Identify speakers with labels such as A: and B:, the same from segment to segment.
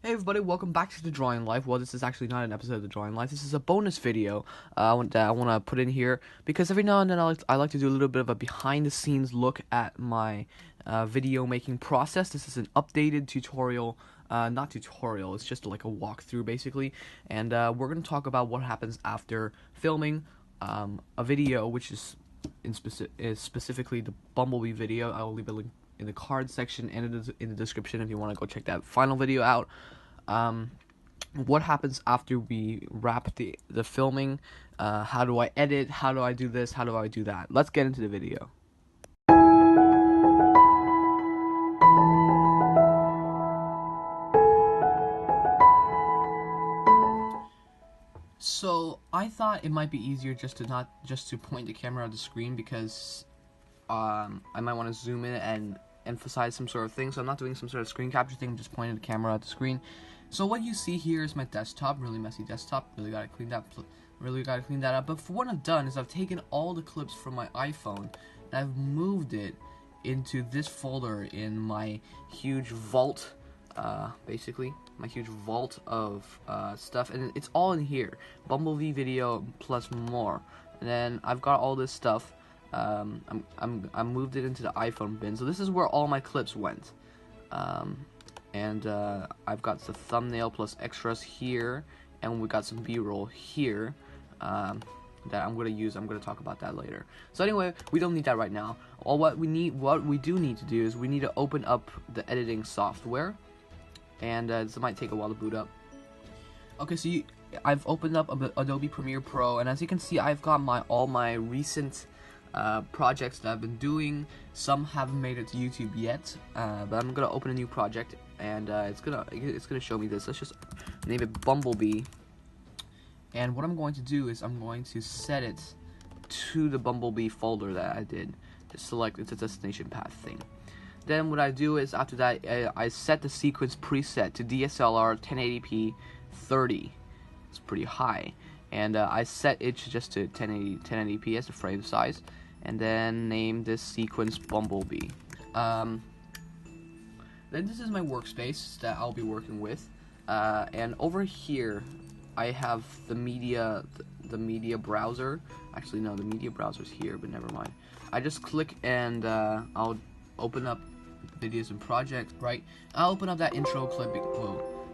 A: Hey everybody, welcome back to the Drawing Life. Well, this is actually not an episode of the Drawing Life. This is a bonus video that I want to put in here because every now and then I like to do a little bit of a behind-the-scenes look at my video making process. This is an updated tutorial, not tutorial. It's just like a walkthrough basically, and we're gonna talk about what happens after filming a video, which is specifically the Bumblebee video. I will leave a link in the card section and in the description if you want to go check that final video out. Um, what happens after we wrap the filming? How do I edit? How do I do this? How do I do that? Let's get into the video. So I thought it might be easier just to point the camera at the screen because I might want to zoom in and emphasize some sort of thing. So I'm not doing some sort of screen capture thing. I'm just pointing the camera at the screen. So what you see here is my desktop, really messy desktop. Really gotta clean that up. But for what I've done is I've taken all the clips from my iPhone and I've moved it into this folder in my huge vault. Basically, my huge vault of stuff, and it's all in here. Bumblebee video plus more. And then I've got all this stuff. I moved it into the iPhone bin. So this is where all my clips went. And I've got the thumbnail plus extras here, and we got some B-roll here that I'm gonna use. I'm gonna talk about that later. So anyway, we don't need that right now. What we do need to do is we need to open up the editing software, and this might take a while to boot up. Okay, so I've opened up Adobe Premiere Pro, and as you can see, I've got all my recent projects that I've been doing. Some haven't made it to YouTube yet, but I'm gonna open a new project, and it's gonna show me this. Let's just name it Bumblebee, and what I'm going to do is I'm going to set it to the Bumblebee folder that I did. Just select it's a destination path thing. Then what I do is after that I set the sequence preset to DSLR 1080p 30. It's pretty high, and I set it just to 1080p as the frame size, and then name this sequence Bumblebee. Then this is my workspace that I'll be working with, and over here I have the media browser. Actually no, the media browser's here, but never mind. I just click and I'll open up videos and projects, right? I'll open up that intro clip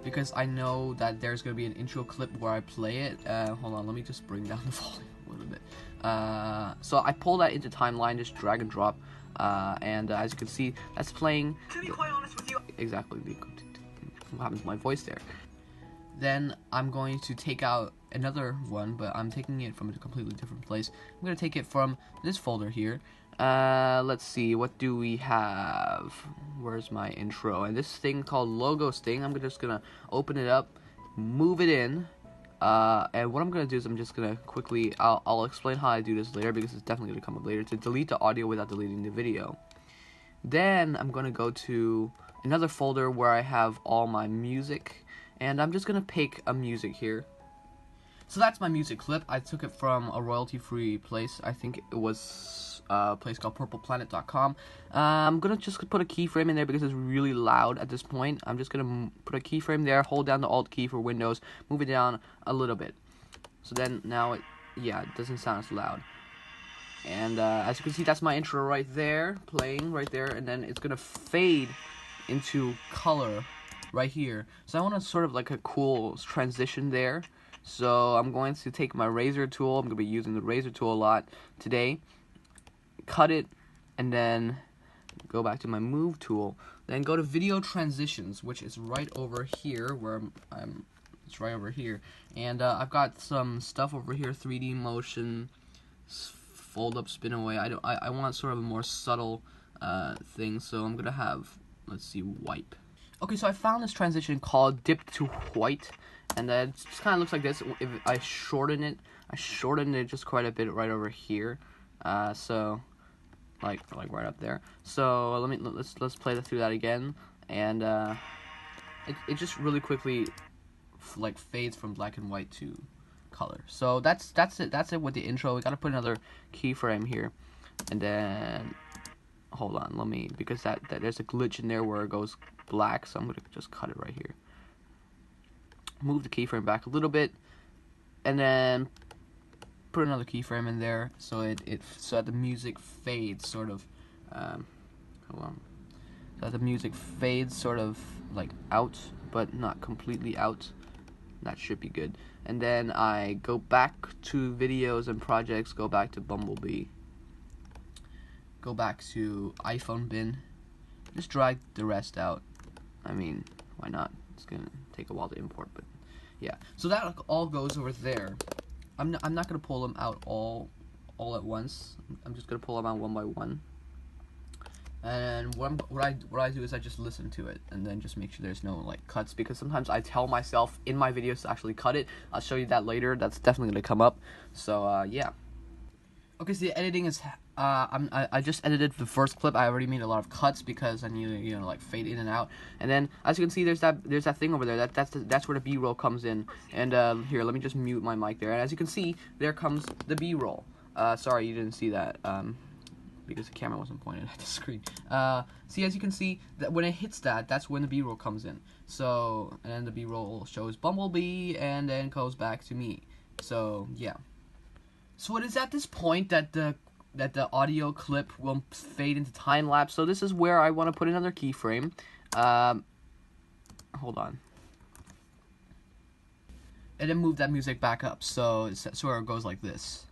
A: because I know that there's gonna be an intro clip where I play it. Hold on, let me just bring down the volume a little bit. So I pull that into timeline, just drag and drop, and as you can see, that's playing. To be quite honest with you, exactly. What happened to my voice there? Then I'm going to take out another one, but I'm taking it from a completely different place. I'm going to take it from this folder here. Let's see, what do we have? Where's my intro? And this thing called Logos thing, I'm just going to open it up, move it in, and what I'm going to do is I'm just going to quickly, I'll explain how I do this later because it's definitely going to come up later, to delete the audio without deleting the video. Then I'm going to go to another folder where I have all my music, and I'm just going to pick a music here. So that's my music clip. I took it from a royalty-free place. I think it was a place called purpleplanet.com. I'm going to just put a keyframe in there because it's really loud at this point. I'm just going to put a keyframe there, hold down the Alt key for Windows, move it down a little bit. So then now it doesn't sound as loud. And as you can see, that's my intro right there, playing right there, and then it's gonna fade into color right here. So I want to sort of like a cool transition there. So I'm going to take my razor tool. I'm gonna be using the razor tool a lot today. Cut it, and then go back to my move tool. Then go to video transitions, which is right over here where it's right over here. And I've got some stuff over here, 3D motion, fold up, spin away. I want sort of a more subtle thing, so I'm gonna have, let's see, wipe. Okay, so I found this transition called dip to white, and it just kind of looks like this. If I shorten it just quite a bit right over here, so like right up there. So let's play through that again, and it just really quickly like fades from black and white to color. So that's it with the intro. We gotta put another keyframe here, and then hold on, because that there's a glitch in there where it goes black, so I'm gonna just cut it right here. move the keyframe back a little bit, and then put another keyframe in there so so that the music fades sort of. Hold on. So that the music fades sort of like out, but not completely out. That should be good. And then I go back to videos and projects, go back to Bumblebee, go back to iPhone bin, just drag the rest out. I mean, why not? It's gonna take a while to import, but yeah. So that all goes over there. I'm not gonna pull them out all at once. I'm just gonna pull them out one by one. And what I do is I just listen to it and then just make sure there's no like cuts, because sometimes I tell myself in my videos to actually cut it. I'll show you that later. That's definitely gonna come up. So yeah. Okay, so the editing is I just edited the first clip. I already made a lot of cuts because I need to like fade in and out. And then as you can see, there's that thing over there. That's where the B-roll comes in. And here, let me just mute my mic there. And as you can see, there comes the B-roll. Sorry you didn't see that. Because the camera wasn't pointed at the screen. See, as you can see, that when it hits that's when the B-roll comes in. So, and then the B-roll shows Bumblebee, and then goes back to me. So, yeah. So it is at this point that the audio clip will fade into time lapse. So this is where I want to put another keyframe. Hold on. And then move that music back up. So it goes like this.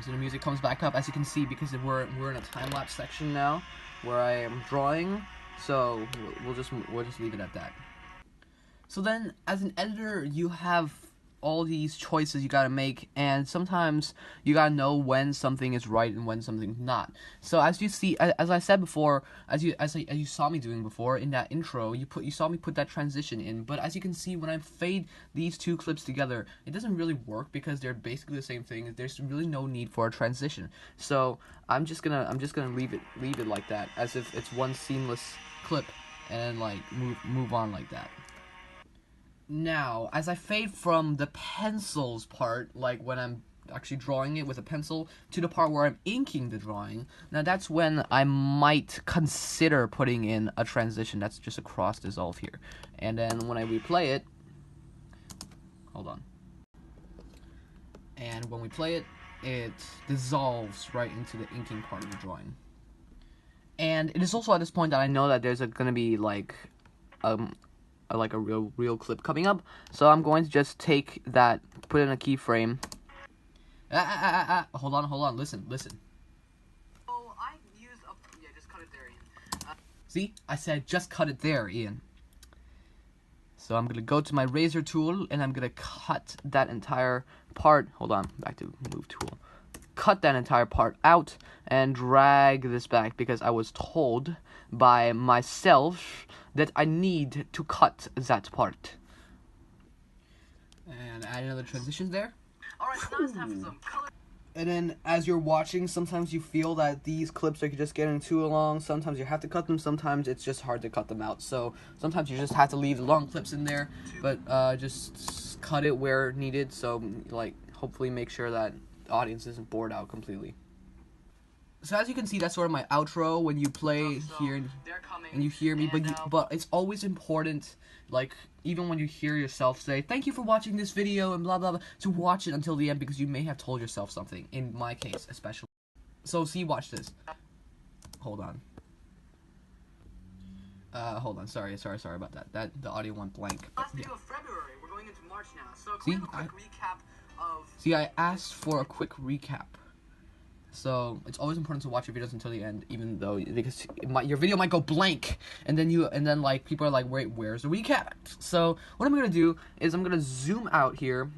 A: So the music comes back up, as you can see, because we're in a time-lapse section now, where I am drawing. So we'll just leave it at that. So then, as an editor, you have all these choices you gotta make, and sometimes you gotta know when something is right and when something's not. So as you see, as I said before, as you saw me doing before in that intro, you saw me put that transition in. But as you can see, when I fade these two clips together, it doesn't really work because they're basically the same thing. There's really no need for a transition. So I'm just gonna leave it like that, as if it's one seamless clip, and then like move on like that. Now, as I fade from the pencils part, like when I'm actually drawing it with a pencil, to the part where I'm inking the drawing, now that's when I might consider putting in a transition. That's just a cross dissolve here. And then when I replay it, hold on. And when we play it, it dissolves right into the inking part of the drawing. And it is also at this point that I know that there's going to be like a real clip coming up, so I'm going to just take that, put in a keyframe. Hold on, listen. Oh, I use just cut it there, Ian. See, I said just cut it there, Ian. So I'm gonna go to my razor tool and I'm gonna cut that entire part. Hold on, back to move tool. Cut that entire part out and drag this back, because I was told by myself that I need to cut that part. And add another transition there. Alright, so now it's time for some color. And then as you're watching, sometimes you feel that these clips are just getting too long. Sometimes you have to cut them, sometimes it's just hard to cut them out. So sometimes you just have to leave the long clips in there, but just cut it where needed. So like hopefully make sure that the audience isn't bored out completely. So as you can see, that's sort of my outro when you play here and you hear me, but it's always important, like, even when you hear yourself say, thank you for watching this video and blah blah blah, to watch it until the end, because you may have told yourself something, in my case especially. So see, watch this. Hold on. Hold on, sorry about that. The audio went blank. Last week of February, we're going into March now, so a quick recap of... See, I asked for a quick recap. So it's always important to watch your videos until the end, even though, because your video might go blank, and then like people are like, wait, where's the recap? So what I'm gonna do is I'm gonna zoom out here,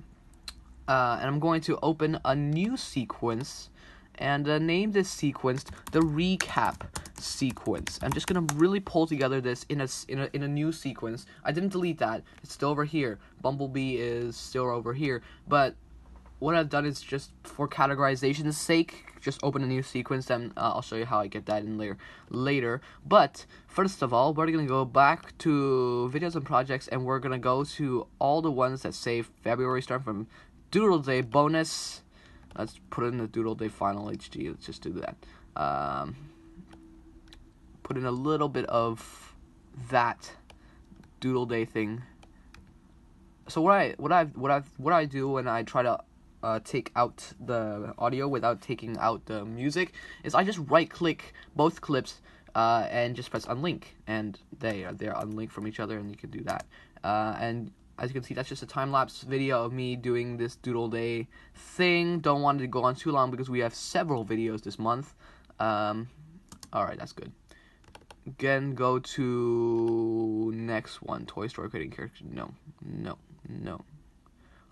A: and I'm going to open a new sequence, and name this sequence the recap sequence. I'm just gonna really pull together this in a new sequence. I didn't delete that; it's still over here. Bumblebee is still over here, but what I've done is just for categorization's sake, just open a new sequence, and I'll show you how I get that in later. But first of all, we're gonna go back to videos and projects, and we're gonna go to all the ones that say February, starting from Doodle Day bonus. Let's put in the Doodle Day final HD. Let's just do that. Put in a little bit of that Doodle Day thing. So what I do when I try to take out the audio without taking out the music is I just right click both clips and just press unlink, and they're unlinked from each other, and you can do that. And as you can see, that's just a time-lapse video of me doing this Doodle Day thing. Don't want it to go on too long because we have several videos this month. Alright, that's good. Again, go to next one. Toy Story creating character. No.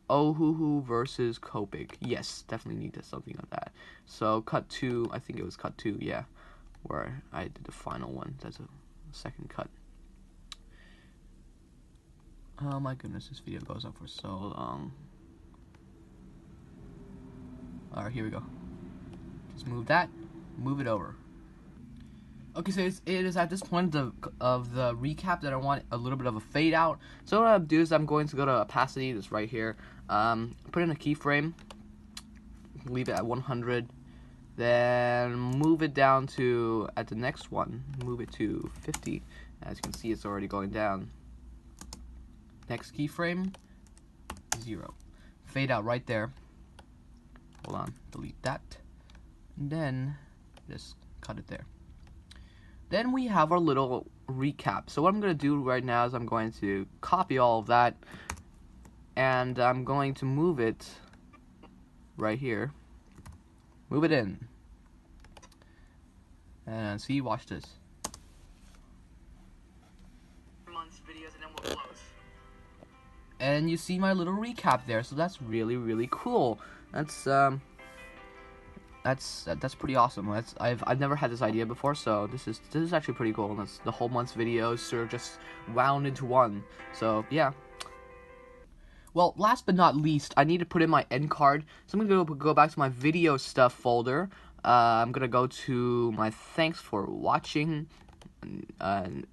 A: Ohuhu versus Copic. Yes, definitely need something like that. So cut 2, I think it was cut 2, yeah, where I did the final one. That's a second cut. Oh my goodness, this video goes on for so long. Alright, here we go. Just move that, move it over. Okay, so it is at this point of the recap that I want a little bit of a fade out. So what I'll do is I'm going to go to opacity, that's right here. Put in a keyframe, leave it at 100, then move it down to, at the next one, move it to 50. As you can see, it's already going down. Next keyframe, 0. Fade out right there. Hold on, delete that. And then just cut it there. Then we have our little recap. So what I'm going to do right now is I'm going to copy all of that, and I'm going to move it right here. Move it in. And see, watch this. And you see my little recap there, so that's really cool. That's pretty awesome. I've never had this idea before, so this is actually pretty cool. And that's the whole month's videos sort of just wound into one. So yeah. Well, last but not least, I need to put in my end card. So I'm gonna go back to my video stuff folder. I'm gonna go to my thanks for watching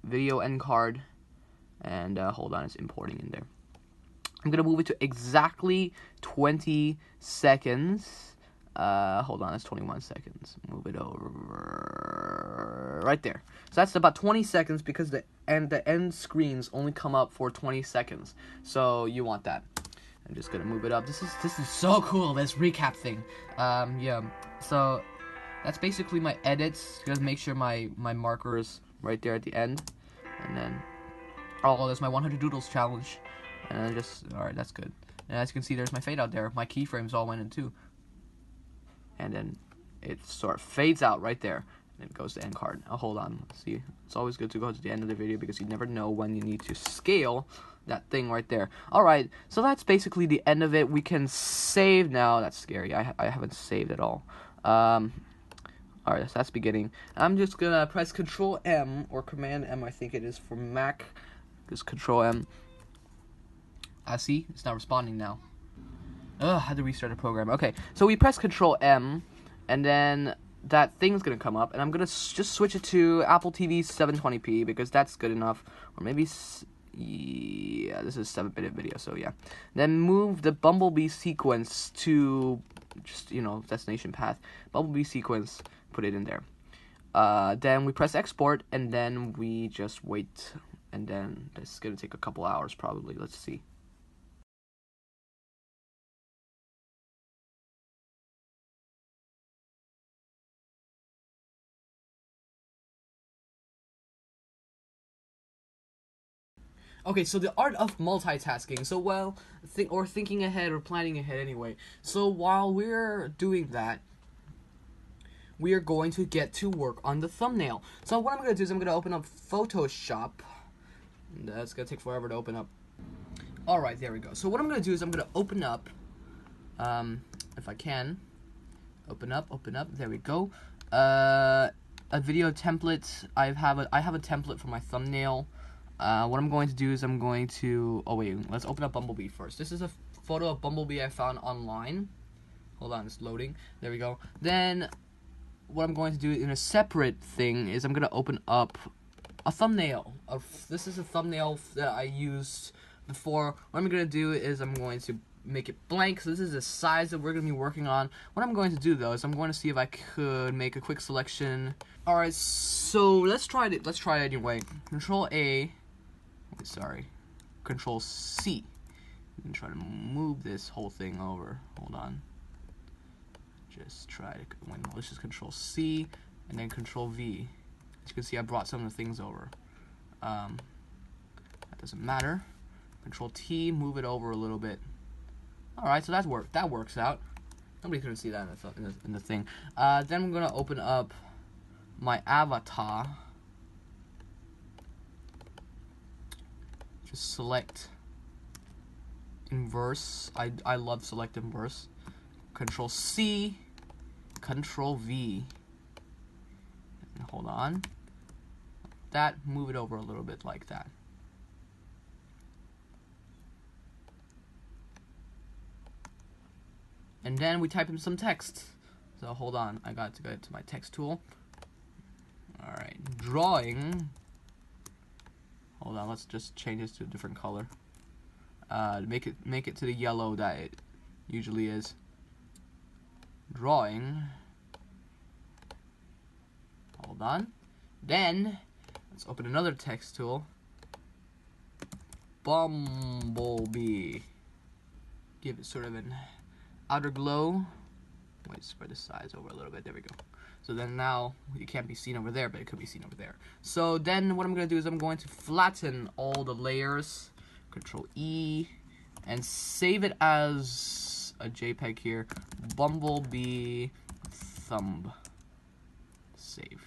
A: video end card, and hold on, it's importing in there. I'm gonna move it to exactly 20 seconds. Hold on, that's 21 seconds. Move it over right there. So that's about 20 seconds because the end screens only come up for 20 seconds. So you want that. I'm just gonna move it up. This is so cool, this recap thing. Yeah. So that's basically my edits. Gonna make sure my marker is right there at the end, and then there's my 100 doodles challenge, and then alright, that's good. And as you can see, there's my fade out there. My keyframes all went in too. And then it sort of fades out right there, and it goes to end card. Now hold on, see, it's always good to go to the end of the video because you never know when you need to scale that thing right there. Alright, so that's basically the end of it. We can save now. That's scary, I haven't saved at all. Alright, so that's beginning. I'm just gonna press Control M, or Command M, I think it is for Mac. Just Control M. See, it's not responding now. Ugh, I had to restart the program. Okay, so we press Control M, and then that thing's gonna come up, and I'm gonna just switch it to Apple TV 720p because that's good enough. Or maybe, yeah, this is a 7-minute video, so yeah. Then move the Bumblebee sequence to just, destination path. Bumblebee sequence, put it in there. Then we press export, and then we just wait, and then this is gonna take a couple hours probably. Let's see. Okay, so the art of multitasking. So, thinking ahead or planning ahead anyway. So while we're doing that, we are going to get to work on the thumbnail. So what I'm going to do is I'm going to open up Photoshop. That's going to take forever to open up. Alright, there we go. So what I'm going to do is I'm going to open up, if I can, open up, there we go. A video template. I have a template for my thumbnail. What I'm going to do is I'm going to, let's open up Bumblebee first. This is a photo of Bumblebee I found online. Hold on, it's loading. There we go. Then, what I'm going to do in a separate thing is I'm going to open up a thumbnail. This is a thumbnail that I used before. What I'm going to do is I'm going to make it blank. So this is the size that we're going to be working on. What I'm going to do though is I'm going to see if I could make a quick selection. All right, so let's try it. Let's try it anyway. Control A. Sorry, Control C. And try to move this whole thing over. Hold on. Just try to. Let's just Control C and then Control V. As you can see, I brought some of the things over. That doesn't matter. Control T, move it over a little bit. All right, so that works out. Nobody couldn't see that in the thing. Then I'm gonna open up my avatar. Just select inverse. I love select inverse. Control C, Control V. And hold on. That, move it over a little bit like that. And then we type in some text. So hold on, I got to go to my text tool. Alright, drawing. Hold on, let's just change this to a different color. Make it to the yellow that it usually is. Drawing. Hold on. Then let's open another text tool. Bumblebee. Give it sort of an outer glow. Wait, spread the size over a little bit. There we go. So then now it can't be seen over there, but it could be seen over there. So then what I'm going to do is I'm going to flatten all the layers. Control E and save it as a JPEG here. Bumblebee thumb. Save.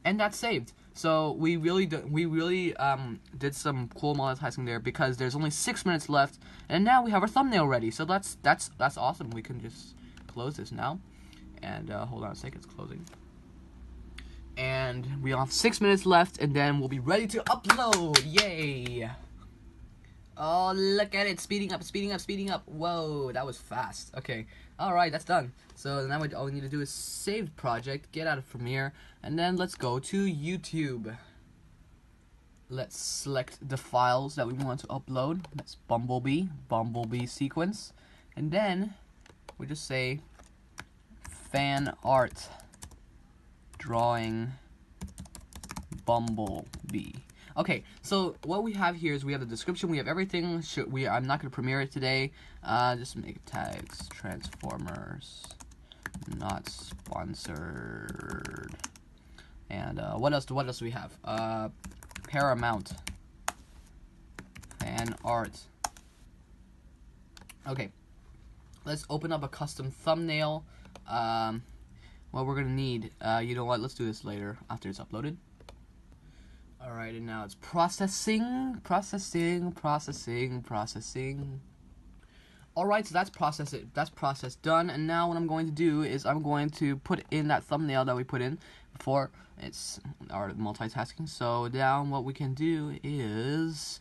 A: And that's saved. So we really did some cool monetizing there because there's only 6 minutes left, and now we have our thumbnail ready. So that's awesome. We can just close this now, and hold on a second, it's closing. And we have 6 minutes left, and then we'll be ready to upload. Yay! Oh, look at it, speeding up, speeding up, speeding up. Whoa, that was fast. Okay, alright, that's done. So now all we need to do is save project, get out of Premiere, and then let's go to YouTube. Let's select the files that we want to upload. That's Bumblebee sequence. And then we just say fan art drawing Bumblebee. Okay, so what we have here is we have the description, we have everything. I'm not going to premiere it today. Just make tags, Transformers, not sponsored. And what else do we have? Paramount, fan art. Okay, let's open up a custom thumbnail. What we're going to need, you know what, let's do this later after it's uploaded. Alright, and now it's processing. Alright, so that's process done, and now what I'm going to do is I'm going to put in that thumbnail that we put in before. It's our multitasking. So now what we can do is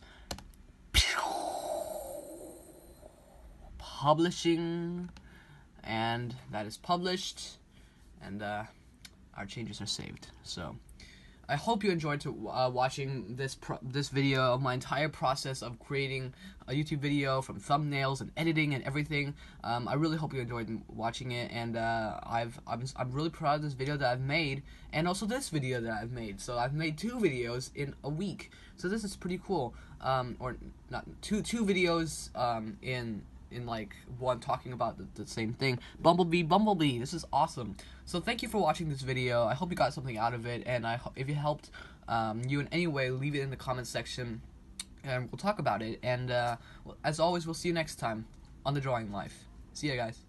A: publishing, and that is published, and our changes are saved. So I hope you enjoyed watching this video of my entire process of creating a YouTube video, from thumbnails and editing and everything. I really hope you enjoyed watching it, and I'm really proud of this video that I've made, and also this video that I've made. So I've made 2 videos in a week, so this is pretty cool. Or not two videos in like one talking about the same thing. Bumblebee, this is awesome. So thank you for watching this video. I hope you got something out of it, and if it helped you in any way, leave it in the comments section and we'll talk about it. And as always, we'll see you next time on The Drawing Life. See ya, guys.